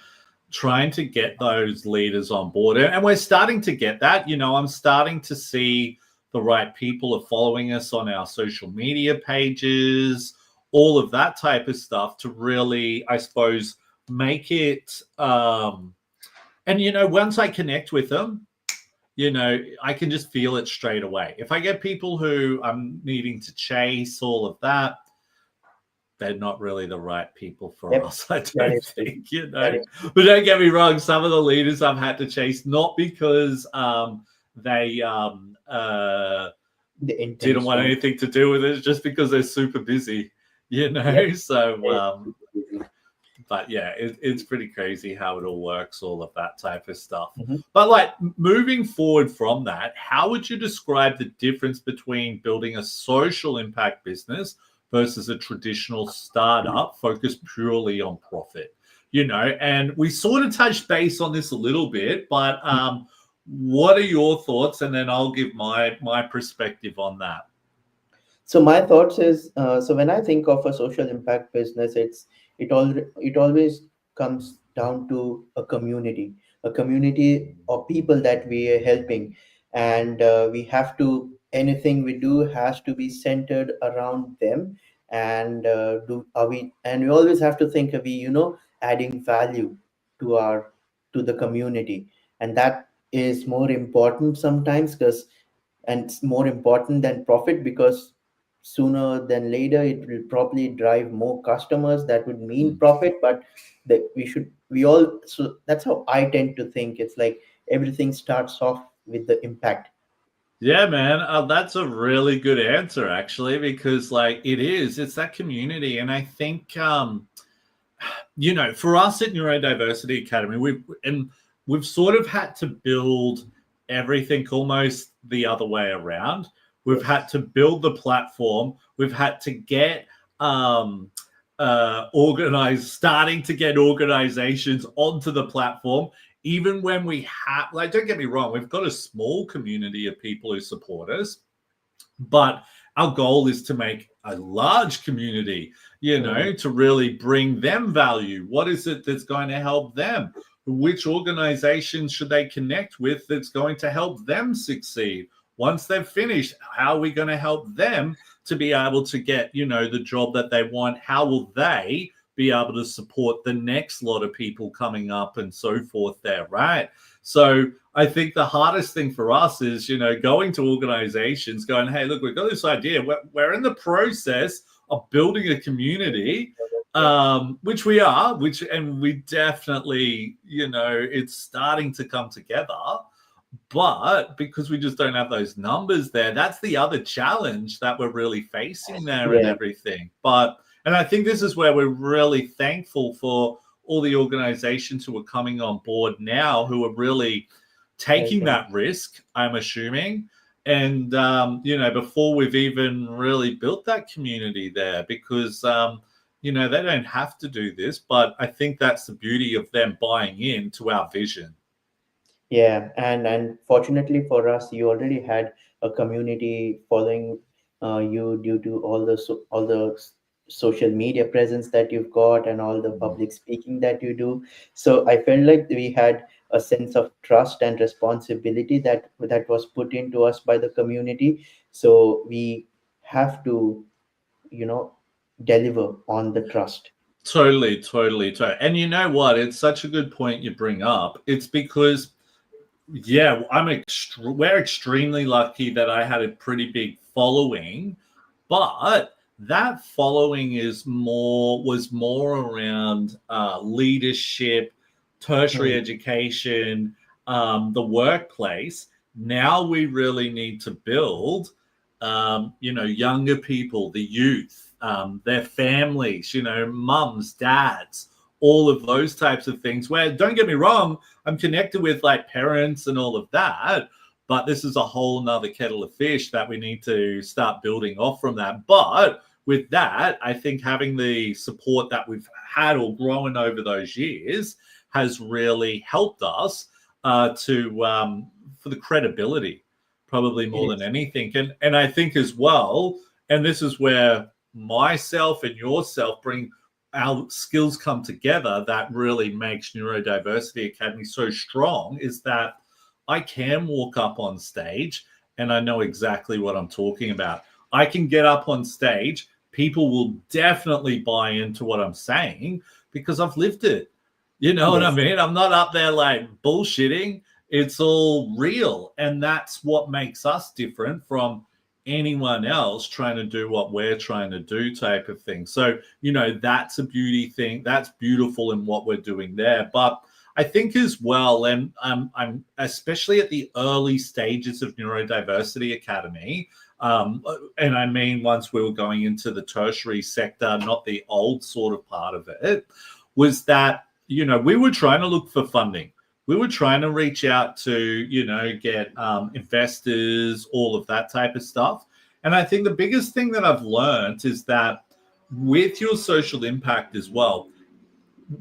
trying to get those leaders on board. And we're starting to get that. I'm starting to see the right people are following us on our social media pages, all of that type of stuff to really, I suppose, make it. And once I connect with them, I can just feel it straight away. If I get people who I'm needing to chase all of that, they're not really the right people for Yep, us, I that don't is true. think, That is true. But don't get me wrong, some of the leaders I've had to chase, not because they The didn't want intentional. anything to do with it, just because they're super busy, Yep. So, It's super easy. but yeah, it's pretty crazy how it all works, all of that type of stuff. Mhm. But like moving forward from that, how would you describe the difference between building a social impact business versus a traditional startup focused purely on profit? And we sort of touched base on this a little bit, but what are your thoughts? And then I'll give my perspective on that. So my thoughts is, so when I think of a social impact business, it always comes down to a community of people that we are helping, and we have to anything we do has to be centered around them, and do are we and we always have to think, are we adding value to our to the community, and that is more important sometimes, because and it's more important than profit, because sooner than later it will probably drive more customers, that would mean Mm. profit, but that we all, so that's how I tend to think. It's like everything starts off with the impact. Yeah, man, that's a really good answer, actually, because like it's that community, and I think for us at Neurodiversity Academy, we've sort of had to build everything almost the other way around. We've had Yes. to build the platform. We've had to get starting to get organizations onto the platform. Even when we have, like, don't get me wrong, we've got a small community of people who support us, but our goal is to make a large community, Mm, to really bring them value. What is it that's going to help them? Which organizations should they connect with that's going to help them succeed? Once they've finished, how are we going to help them to be able to get, the job that they want? How will they be able to support the next lot of people coming up and so forth there, right? So I think the hardest thing for us is, going to organizations going, hey, look, we've got this idea. We're in the process of building a community, yeah. which we are, and we definitely, it's starting to come together. But because we just don't have those numbers there, that's the other challenge that we're really facing there and Yeah. everything. And I think this is where we're really thankful for all the organizations who are coming on board now, who are really taking Helping. that risk, I'm assuming. And, before we've even really built that community there, because, they don't have to do this, but I think that's the beauty of them buying into our vision. Yeah, and fortunately for us, you already had a community following you due to all the social media presence that you've got and all the Mm. public speaking that you do. So I felt like we had a sense of trust and responsibility that was put into us by the community. So we have to, you know, deliver on the trust. Totally, totally, totally. And you know what? It's such a good point you bring up. It's because, yeah, we're extremely lucky that I had a pretty big following, but that following was more around leadership, tertiary Hmm. education, the workplace. Now we really need to build, younger people, the youth, their families, mums, dads, all of those types of things. Where, don't get me wrong, I'm connected with like parents and all of that, but this is a whole nother kettle of fish that we need to start building off from that. But with that, I think having the support that we've had or grown over those years has really helped us to for the credibility, probably It more than is. anything. And I think as well, and this is where myself and yourself bring our skills come together, that really makes Neurodiversity Academy so strong, is that I can walk up on stage and I know exactly what I'm talking about. I can get up on stage. People will definitely buy into what I'm saying because I've lived it. You know what I Yes. mean? I'm not up there like bullshitting. It's all real. And that's what makes us different from anyone else trying to do what we're trying to do, type of thing. So, that's a beauty thing. That's beautiful in what we're doing there. But I think as well, and I'm especially at the early stages of Neurodiversity Academy, and I mean once we were going into the tertiary sector, not the old sort of part of it, was that we were trying to look for funding. We were trying to reach out to get investors, all of that type of stuff. And I think the biggest thing that I've learned is that with your social impact as well,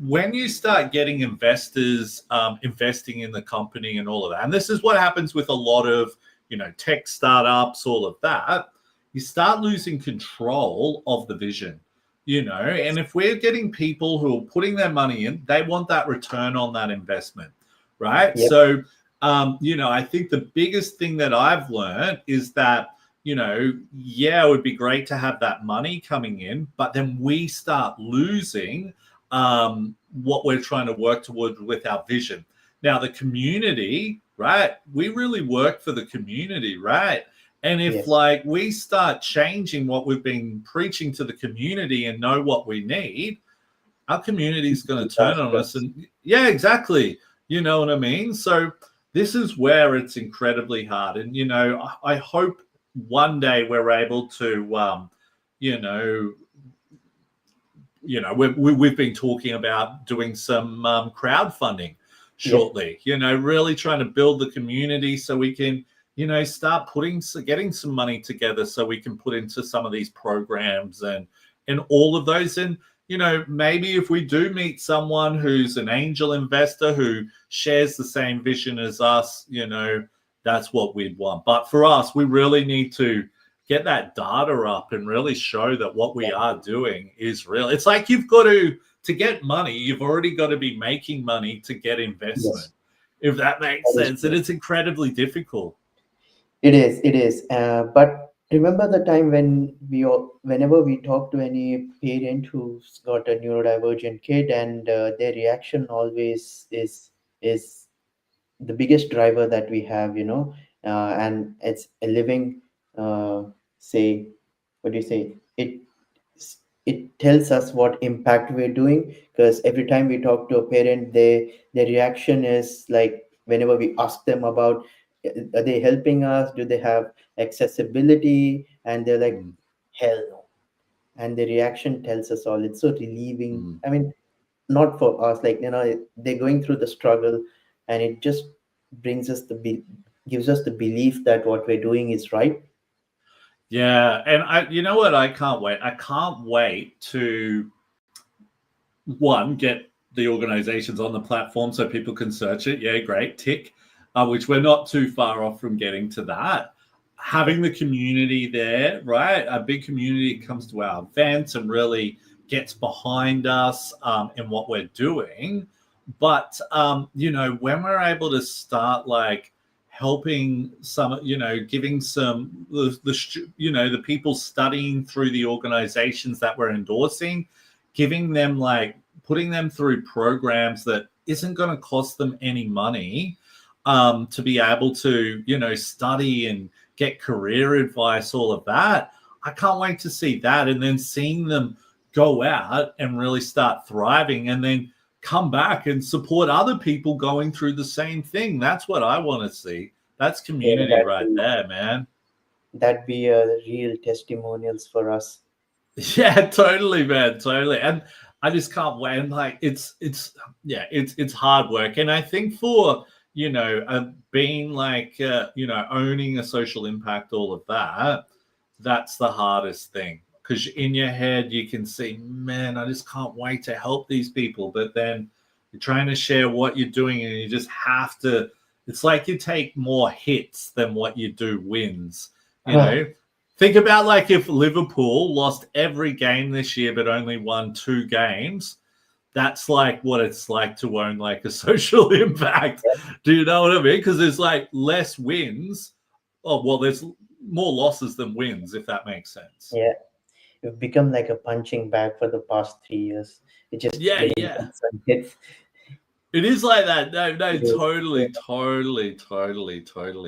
when you start getting investors investing in the company and all of that, and this is what happens with a lot of tech startups, all of that, you start losing control of the vision. Yes. And if we're getting people who are putting their money in, they want that return on that investment, right? Yep. So I think the biggest thing that I've learned is that yeah, it would be great to have that money coming in, but then we start losing what we're trying to work toward with our vision. Now, the community, right? We really work for the community, right? And if Yes. like we start changing what we've been preaching to the community and know what we need, our community is going to turn on us. Disastrous. And yeah, exactly. You know what I mean? So this is where it's incredibly hard. And, I hope one day we're able to, you know, we've been talking about doing some crowdfunding Yep. shortly, really trying to build the community so we can, start getting some money together so we can put into some of these programs and all of those. And, maybe if we do meet someone who's an angel investor who shares the same vision as us, that's what we'd want. But for us, we really need to get that data up and really show that what we Yeah. are doing is real. It's like you've got to get money, you've already got to be making money to get investment, Yes. if that makes That is sense. And true. it's incredibly difficult. It is. It is. But remember the time whenever we talk to any parent who's got a neurodivergent kid, and their reaction always is the biggest driver that we have, and it's a living, say, what do you say? It tells us what impact we're doing, because every time we talk to a parent, their reaction is like, whenever we ask them about, are they helping us, do they have accessibility, and they're like, Mm, hell no. And the reaction tells us all. It's so relieving. mm. I mean, not for us, like, they're going through the struggle, and it just brings us gives us the belief that what we're doing is right. Yeah, and you know what, I can't wait to one, get the organizations on the platform so people can search it. Yeah, great, tick. Which we're not too far off from getting to that. Having the community there, right? A big community comes to our events and really gets behind us in what we're doing. But when we're able to start like helping some, giving some the people studying through the organizations that we're endorsing, giving them like putting them through programs that isn't going to cost them any money, to be able to, study and get career advice, all of that. I can't wait to see that. And then seeing them go out and really start thriving and then come back and support other people going through the same thing. That's what I want to see. That's community right there, man. That'd be real testimonials for us. Yeah, totally, man, totally. And I just can't wait. And like, it's hard work. And I think for, being like, owning a social impact, all of that, that's the hardest thing. Because in your head, you can see, man, I just can't wait to help these people. But then you're trying to share what you're doing and you just have to, it's like you take more hits than what you do wins, Think about like if Liverpool lost every game this year but only won 2 games. That's like what it's like to own like a social impact. Do you know what I mean? Because there's like less wins. Oh, well, there's more losses than wins, if that makes sense. Yeah. You've become like a punching bag for the past 3 years. It just some hits. It is like that. No, totally.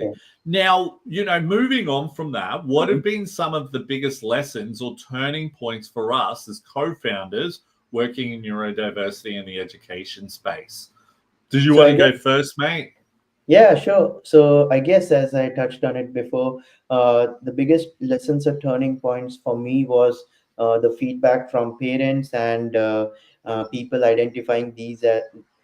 Yeah. Now, moving on from that, what have been some of the biggest lessons or turning points for us as co-founders working in neurodiversity in the education space? Did you want to go first, mate? Yeah, sure. So I guess as I touched on it before, the biggest lessons or turning points for me was the feedback from parents and people identifying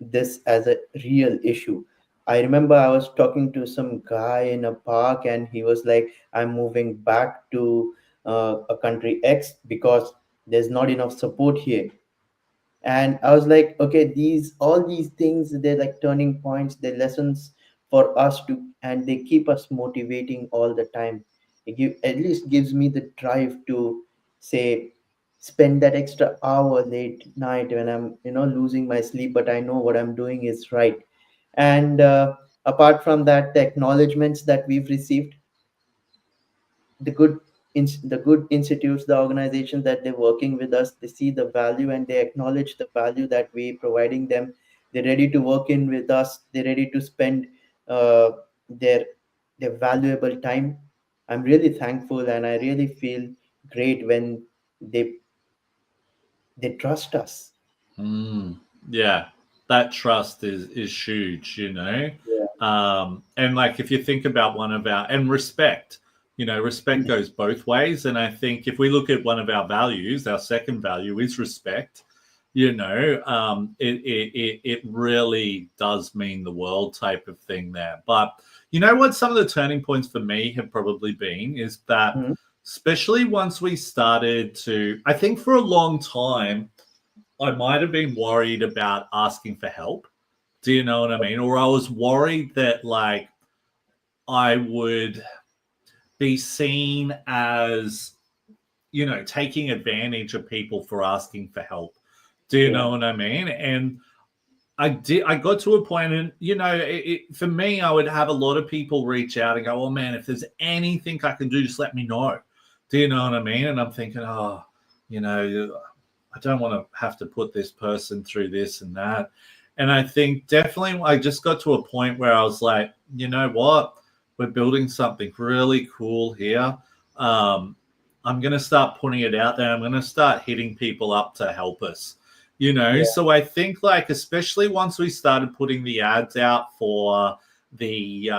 this as a real issue. I remember I was talking to some guy in a park, and he was like, "I'm moving back to a country X because there's not enough support here." And I was like, okay, all these things, they're like turning points, they're lessons for us to, and they keep us motivating all the time. At least gives me the drive to say, spend that extra hour late night when I'm losing my sleep, but I know what I'm doing is right. And apart from that, the acknowledgments that we've received, the the good institutes, the organizations that they're working with us, they see the value and they acknowledge the value that we're providing them. They're ready to work in with us. They're ready to spend uh, their their valuable time. I'm really thankful, and I really feel great when they they trust us. Yeah, that trust is huge, and like if you think about one of our, and respect, respect goes both ways. And I think if we look at one of our values, our second value is respect. It really does mean the world type of thing there. But you know what, some of the turning points for me have probably been is that, especially once we started to, I think for a long time, I might have been worried about asking for help. Do you know what I mean? Or I was worried that like I would be seen as, taking advantage of people for asking for help. Do you know what I mean? And I got to a point, and for me, I would have a lot of people reach out and go, "Oh man, if there's anything I can do, just let me know." Do you know what I mean? And I'm thinking, I don't want to have to put this person through this and that. And I think definitely I just got to a point where I was like, you know what? We're building something really cool here. I'm going to start putting it out there. I'm going to start hitting people up to help us, So I think like, especially once we started putting the ads out for the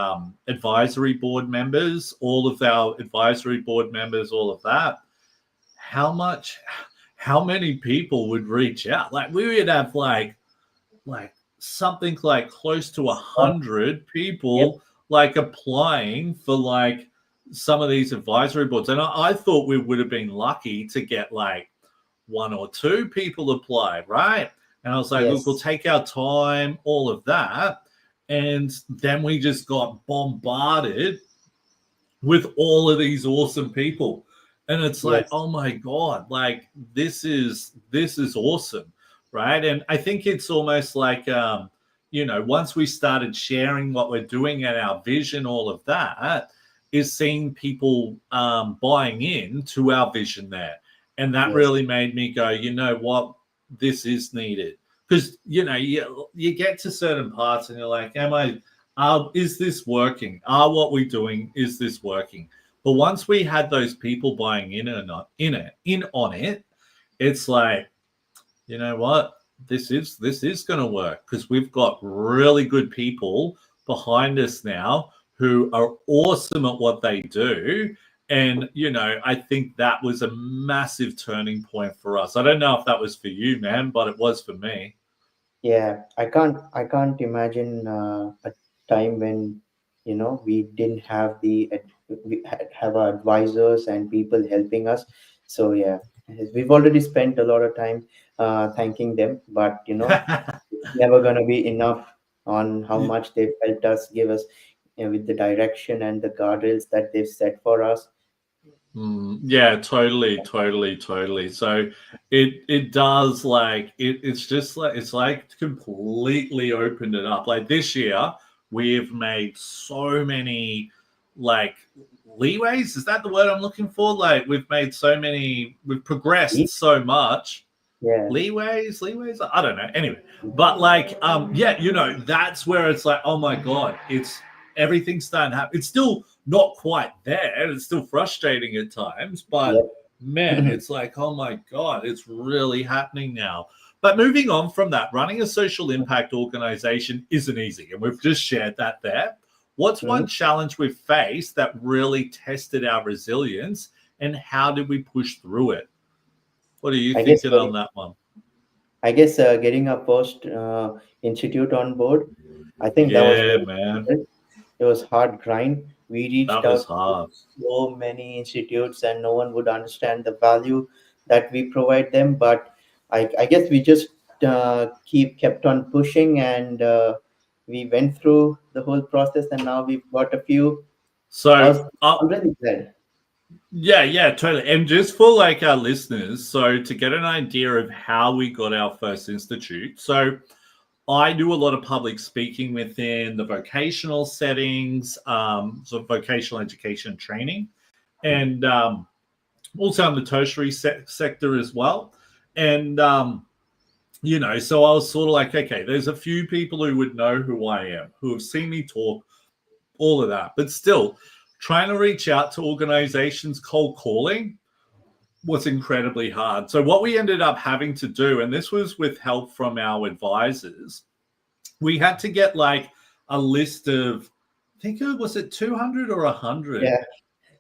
advisory board members, all of our advisory board members, all of that, how many people would reach out? Like we would have like something like close to 100 people like applying for like some of these advisory boards. And I thought we would have been lucky to get like 1 or 2 people apply, right? And I was like, look, we'll Yes. take our time, all of that. And then we just got bombarded with all of these awesome people. And it's like, Yes. oh my God, like this is awesome. Right. And I think it's almost like once we started sharing what we're doing and our vision, all of that, is seeing people buying in to our vision there. And that Yes. really made me go, you know what, this is needed. Because you get to certain parts and you're like, is this working? Are what we're doing, is this working? But once we had those people buying in on it, it's like, you know what? This is going to work because we've got really good people behind us now who are awesome at what they do. And I think that was a massive turning point for us. I don't know if that was for you, man, but it was for me. Yeah, I can't imagine a time when we didn't have have our advisors and people helping us. So yeah, we've already spent a lot of time thanking them, but it's never gonna be enough on how much they've helped us, give us with the direction and the guardrails that they've set for us. Yeah, totally, totally, totally. So it does it's like completely opened it up. Like this year, we've made so many like leeways. Is that the word I'm looking for? Like we've progressed so much. Yeah. Leeways, I don't know. Anyway, but like yeah, that's where it's like, oh my God, it's everything's starting to happen. It's still not quite there. It's still frustrating at times, but Yep. man, it's like, oh my God, it's really happening now. But moving on from that, running a social impact organization isn't easy, and we've just shared that there. What's one Mhm. challenge we've faced that really tested our resilience, and how did we push through it? What are you I guess thinking getting on that one? getting our first institute on board, I think that was Yeah, very man. difficult. It was hard grind. We reached That was out to hard. so many institutes, and no one would understand the value that we provide them. But I guess we just kept on pushing, and we went through the whole process, and now we've got a few. I So, was I'm really glad. yeah, yeah, totally. And just for like our listeners, so to get an idea of how we got our first institute, so I do a lot of public speaking within the vocational settings, so vocational education and training, and also in the tertiary sector as well. And so I was sort of like, okay, there's a few people who would know who I am, who have seen me talk, all of that. But still, trying to reach out to organizations cold calling was incredibly hard. So, what we ended up having to do, and this was with help from our advisors, we had to get like a list of, I think it was it 200 or 100. Yeah,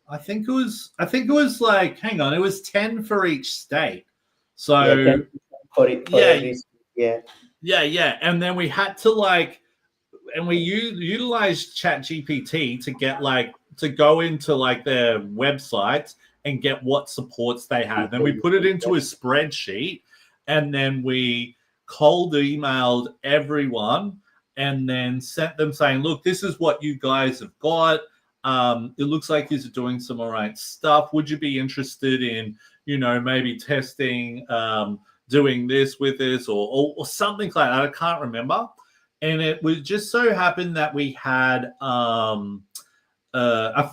I think it was like, hang on, it was 10 for each state. yeah, So 10% for yeah, every. Yeah. yeah. And then we had to like, and we utilized chat gpt to get like to go into like their websites and get what supports they had. Then we put it into a spreadsheet, and then we cold emailed everyone and then sent them saying, look, this is what you guys have got. It looks like you're doing some all right stuff. Would you be interested in maybe testing, doing this with this, or something like that? I can't remember. And it was just so happened that we had a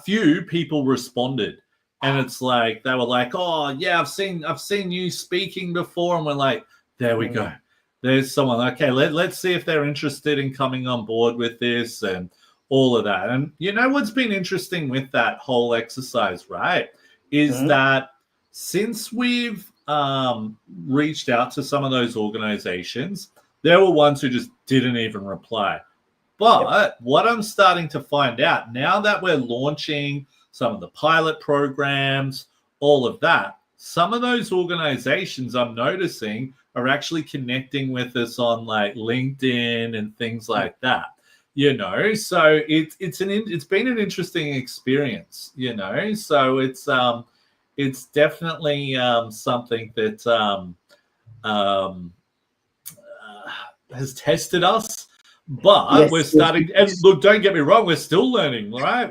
few people responded, and it's like they were like, "Oh yeah, I've seen you speaking before," and we're like, "There we Mm. go. There's someone. Okay, let's see if they're interested in coming on board with this and all of that." And what's been interesting with that whole exercise, right, is Mhm. that since we've reached out to some of those organizations, there were ones who just didn't even reply. Yep. But what I'm starting to find out now that we're launching some of the pilot programs, all of that, some of those organizations I'm noticing are actually connecting with us on like LinkedIn and things like that. So it's been an interesting experience. So it's definitely something that um, has tested us, but we're Yes, yes, starting. And yes. look, don't get me wrong, we're still learning, right?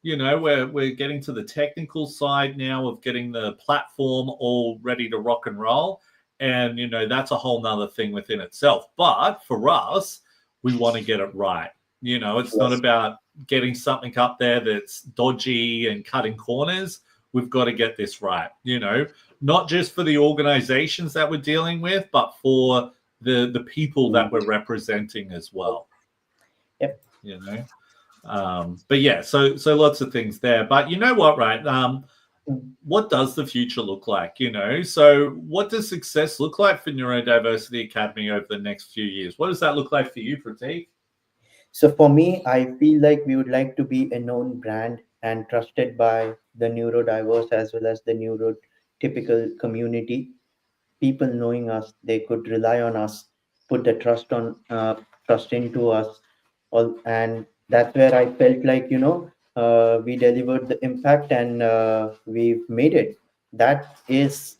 Yeah, We're getting to the technical side now of getting the platform all ready to rock and roll, and that's a whole nother thing within itself. But for us, we want to get it right. It's not yes. about getting something up there that's dodgy and cutting corners. We've got to get this right. Not just for the organizations that we're dealing with, but for the people that we're representing as well. Yep. But yeah, so lots of things there. But you know what, right? Mm. What does the future look like? So what does success look like for Neurodiversity Academy over the next few years? What does that look like for you, Pratik? So for me, I feel like we would like to be a known brand and trusted by the neurodiverse as well as the neurotypical community. People knowing us, they could rely on us, put the trust into us, all, and that's where I felt like we delivered the impact and we've made it. That is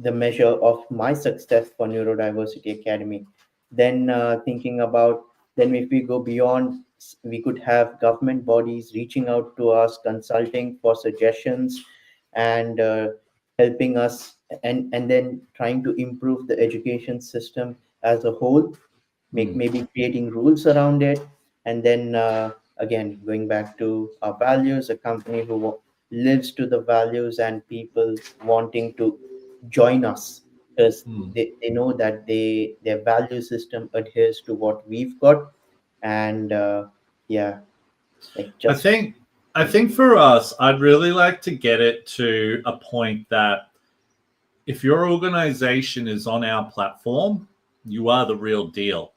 the measure of my success for Neurodiversity Academy. Then thinking about, then if we go beyond, we could have government bodies reaching out to us, consulting for suggestions, and helping us, and then trying to improve the education system as a whole, Hmm. maybe creating rules around it, and then again going back to our values, a company who lives to the values and people wanting to join us because Hmm. they know that their value system adheres to what we've got. And yeah, like I just think I think for us, I'd really like to get it to a point that if your organization is on our platform, you are the real deal.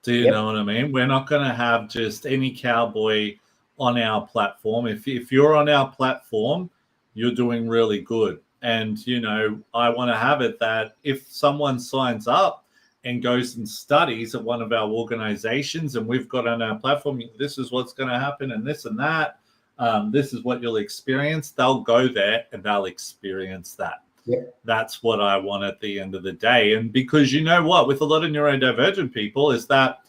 Do you know yep, what I mean? We're not going to have just any cowboy on our platform. If you're on our platform, you're doing really good. And, I want to have it that if someone signs up and goes and studies at one of our organizations and we've got on our platform, this is what's going to happen and this and that, this is what you'll experience, they'll go there and they'll experience that. yep, That's what I want at the end of the day. And because you know what, with a lot of neurodivergent people, is that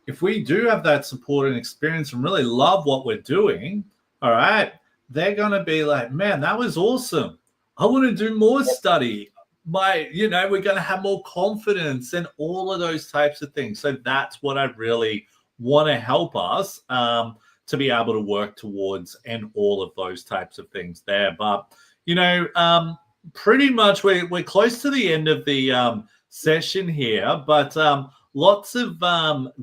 if we do have that support and experience and really love what we're doing, all right, they're going to be like, man, that was awesome. I want to do more yep, study. We're going to have more confidence and all of those types of things. So that's what I really want to help us to be able to work towards and all of those types of things there. But, pretty much we're close to the end of the session here, but lots of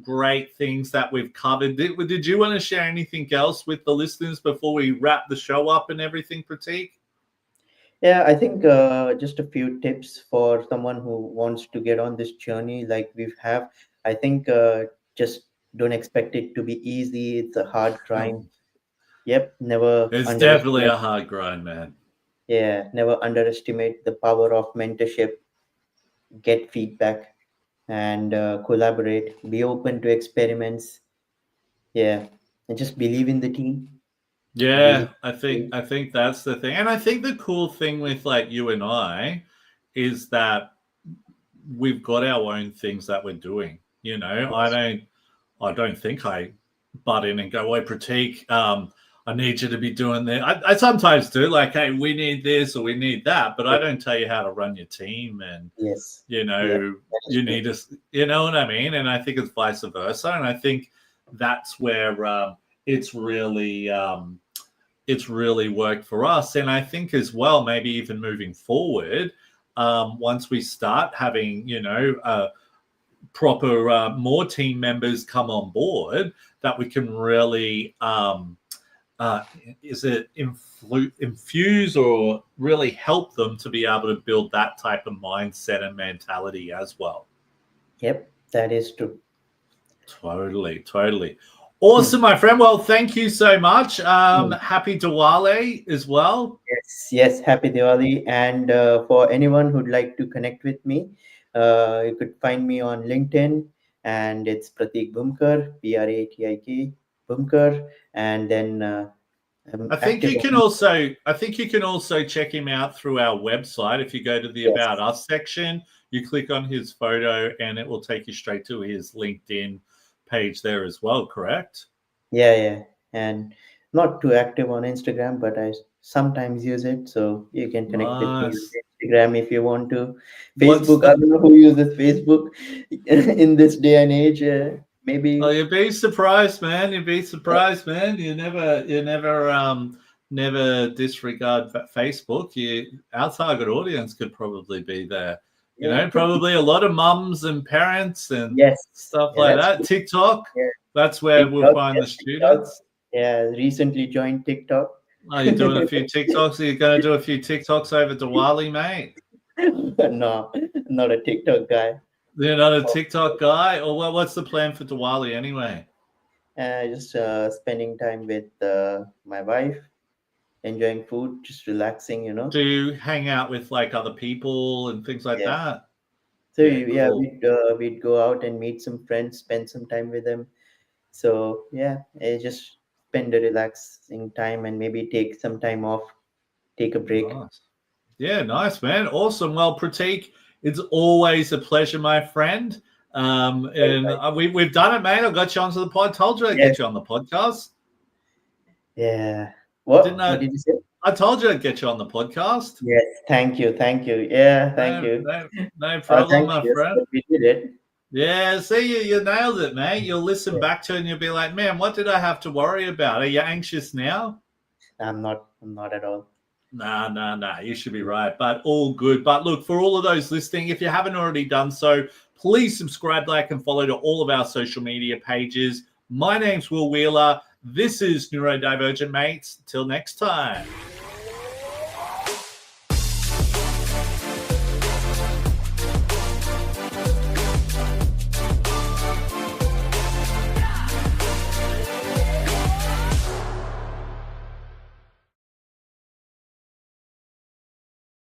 great things that we've covered. Did you want to share anything else with the listeners before we wrap the show up and everything, Pratik? yeah. I think just a few tips for someone who wants to get on this journey like we have. I think just don't expect it to be easy. It's a hard grind. Yep, never It's definitely underestimate. a hard grind, man. Yeah, never underestimate the power of mentorship. Get feedback and collaborate. Be open to experiments. Yeah, and just believe in the team. Yeah, Believe I in the think team. I think that's the thing. And I think the cool thing with like you and I is that we've got our own things that we're doing. Yes. I don't think I butt in and go, "Wait, Pratik, I need you to be doing that." I sometimes do, like, "Hey, we need this or we need that," but I Yep. don't tell you how to run your team, and Yes. you Yeah, know, that is you true. need us. You know what I mean? And I think it's vice versa, and I think that's where it's really it's really worked for us. And I think as well, maybe even moving forward, once we start having, proper more team members come on board, that we can really uh, is it infuse or really help them to be able to build that type of mindset and mentality as well. Yep, that is true. Totally, totally. Hmm. Awesome, my friend. Well, thank you so much. Hmm. Happy Diwali as well. Yes, yes, happy Diwali. And for anyone who'd like to connect with me, you could find me on LinkedIn, and it's Pratik Bhumkar, Pratik Bhumkar, and then I'm active on. I think you can also check him out through our website. If you go to the About Yes, Us section, you click on his photo and it will take you straight to his LinkedIn page there as well, correct? Yeah. And not too active on Instagram, but I sometimes use it. So you can connect with me on Nice. Instagram if you want to. What's Facebook, I the don't know who uses Facebook in this day and age. Oh, Maybe. you'd be surprised, man. You'd be surprised, man. Never disregard Facebook. Our target audience could probably be there. Yeah, could be. Probably a lot of mums and parents and Yes. stuff Yeah, like that's that. good. TikTok, Yeah. that's where we'll TikTok, find the yes, TikTok. students. Yeah, recently joined TikTok. Are you doing a few TikToks? Are you going to do a few TikToks over Diwali, mate? No, not a TikTok guy. You're not a TikTok guy? Or what's the plan for Diwali anyway? Just spending time with my wife, enjoying food, just relaxing. Do you hang out with like other people and things like Yes. that? So Yeah, yeah, cool. we'd go out and meet some friends, spend some time with them. So yeah, just spend a relaxing time and maybe take some time off, take a break. Nice. Yeah, nice, man. Awesome. Well, Pratik, it's always a pleasure, my friend. And Right. we've done it, mate. I got you onto the pod. Told you I'd Yes. get you on the podcast. Yeah. Didn't What? What I? did you say? I told you I'd get you on the podcast. Yes. Thank you. Thank you. Yeah. Thank No, you. no, no problem, Thanks. my Yes, friend. but we did it. Yeah, see, you nailed it, mate. You'll listen Yeah. back to it and you'll be like, man, what did I have to worry about? Are you anxious now? I'm not. I'm not at all. Nah. You should be right, but all good. But look, for all of those listening, if you haven't already done so, please subscribe, like, and follow to all of our social media pages. My name's Will Wheeler. This is Neurodivergent Mates. Till next time.